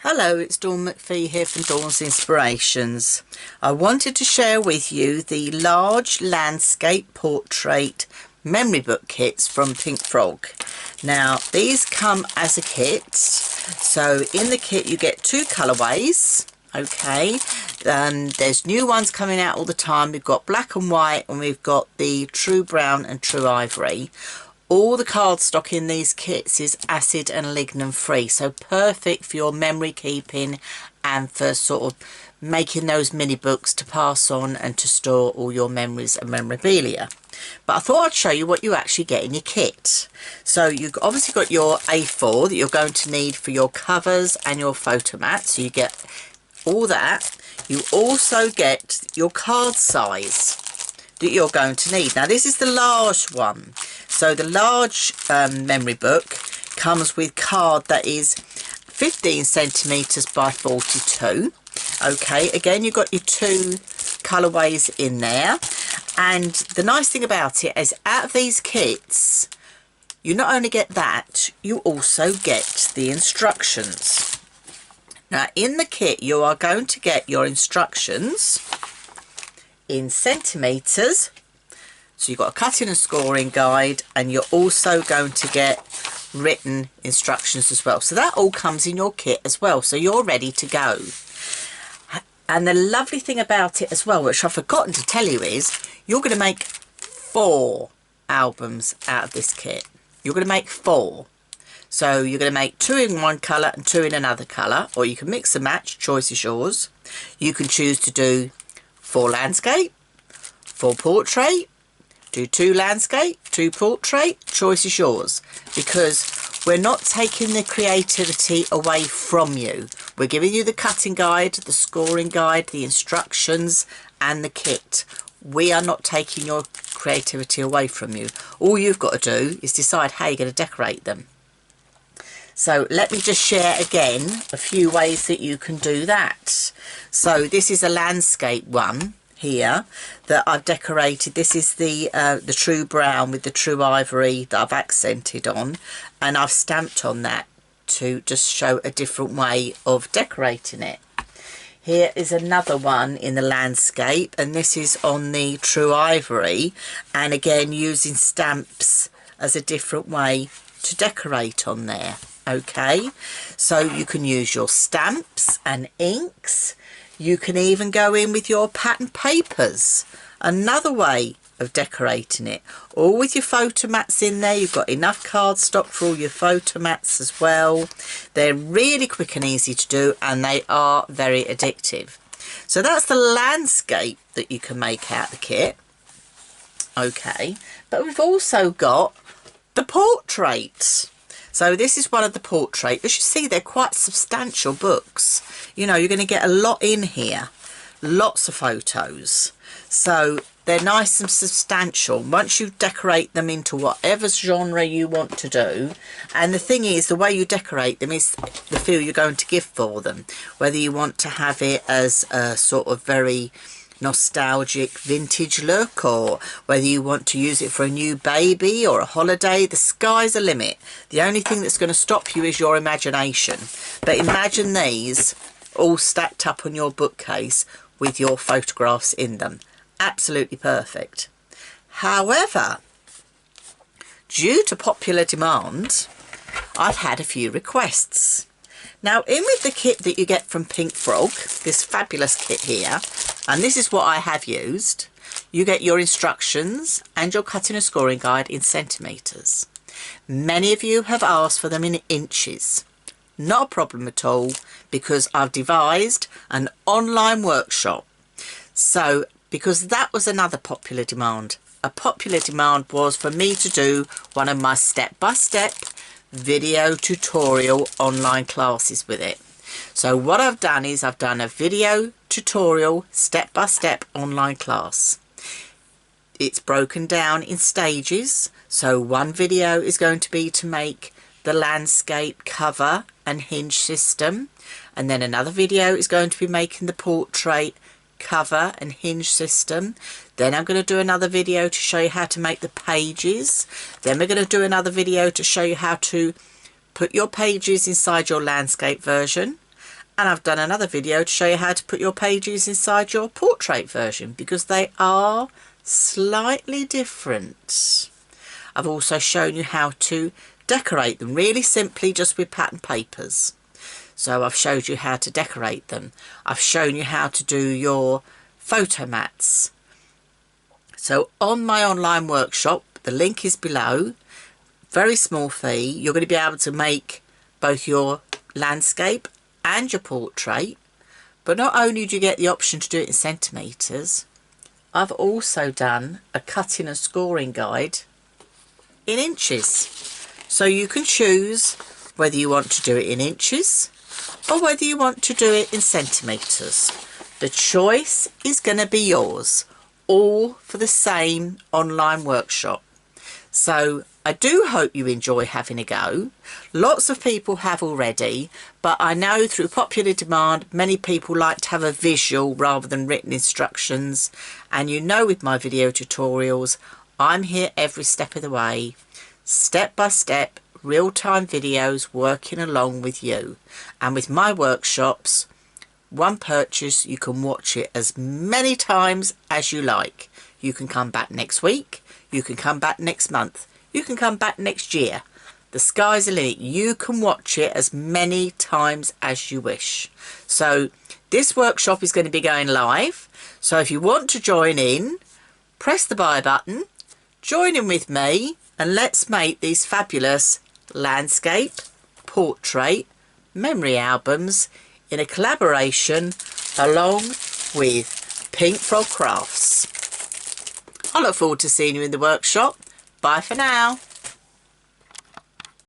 Hello, it's Dawn McPhee here from Dawn's Inspirations. I wanted to share with you the large landscape portrait memory book kits from Pink Frog. Now, these come as a kit. So in the kit you get two colourways. Okay, there's new ones coming out all the time. We've got black and white, and we've got the true brown and true ivory. All the cardstock in these kits is acid and lignin free, so perfect for your memory keeping and for sort of making those mini books to pass on and to store all your memories and memorabilia. But I thought I'd show you what you actually get in your kit. So you've obviously got your A4 that you're going to need for your covers and your photo mat, so you get all that. You also get your card size that you're going to need. Now this is the large one. So the large memory book comes with card that is 15 centimetres by 42. Okay, again you've got your two colourways in there. And the nice thing about it is out of these kits, you not only get that, you also get the instructions. Now in the kit you are going to get your instructions in centimetres. So you've got a cutting and scoring guide, and you're also going to get written instructions as well. So that all comes in your kit as well, so you're ready to go. And the lovely thing about it as well, which I've forgotten to tell you, is you're going to make 4 albums out of this kit. You're going to make 4. So you're going to make 2 in one colour and 2 in another colour, or you can mix and match, choice is yours. You can choose to do 4 landscape, 4 portrait, do 2 landscape, 2 portrait, choice is yours, because we're not taking the creativity away from you. We're giving you the cutting guide, the scoring guide, the instructions and the kit. We are not taking your creativity away from you. All you've got to do is decide how you're going to decorate them. So let me just share again a few ways that you can do that. So this is a landscape one here that I've decorated. This is the true brown with the true ivory that I've accented on, and I've stamped on that to just show a different way of decorating it. Here is another one in the landscape, and this is on the true ivory, and again using stamps as a different way to decorate on there. Okay, so you can use your stamps and inks. You can even go in with your pattern papers, another way of decorating it, all with your photo mats in there. You've got enough cardstock for all your photo mats as well. They're really quick and easy to do, and they are very addictive. So that's the landscape that you can make out the kit. Okay, but we've also got the portraits. So this is one of the portraits. As you see, they're quite substantial books. You know, you're going to get a lot in here, lots of photos. So they're nice and substantial once you decorate them into whatever genre you want to do. And the thing is, the way you decorate them is the feel you're going to give for them. Whether you want to have it as a sort of very nostalgic vintage look, or whether you want to use it for a new baby or a holiday, the sky's the limit. The only thing that's going to stop you is your imagination. But imagine these all stacked up on your bookcase with your photographs in them. Absolutely perfect. However, due to popular demand, I've had a few requests. Now, in with the kit that you get from Pink Frog, this fabulous kit here, and this is what I have used, you get your instructions and your cutting and scoring guide in centimetres. Many of you have asked for them in inches. Not a problem at all, because I've devised an online workshop. So, because that was another popular demand. A popular demand was for me to do one of my step-by-step video tutorial online classes with it. So what I've done is I've done a video tutorial step-by-step online class. It's broken down in stages. So one video is going to be to make the landscape cover and hinge system, and then another video is going to be making the portrait cover and hinge system. Then I'm going to do another video to show you how to make the pages. Then we're going to do another video to show you how to put your pages inside your landscape version. And I've done another video to show you how to put your pages inside your portrait version, because they are slightly different. I've also shown you how to decorate them really simply just with pattern papers. So I've showed you how to decorate them. I've shown you how to do your photo mats. So on my online workshop, the link is below, very small fee, you're going to be able to make both your landscape and your portrait. But not only do you get the option to do it in centimetres, I've also done a cutting and scoring guide in inches. So you can choose whether you want to do it in inches or whether you want to do it in centimetres. The choice is going to be yours, all for the same online workshop. So I do hope you enjoy having a go. Lots of people have already, but I know through popular demand many people like to have a visual rather than written instructions, and you know with my video tutorials I'm here every step of the way, step by step, real-time videos working along with you. And with my workshops, one purchase, you can watch it as many times as you like. You can come back next week, you can come back next month, you can come back next year. The sky's the limit. You can watch it as many times as you wish. So this workshop is going to be going live. So if you want to join in, press the buy button, join in with me, and let's make these fabulous landscape, portrait, memory albums in a collaboration along with Pink Frog Crafts. I look forward to seeing you in the workshop. Bye for now.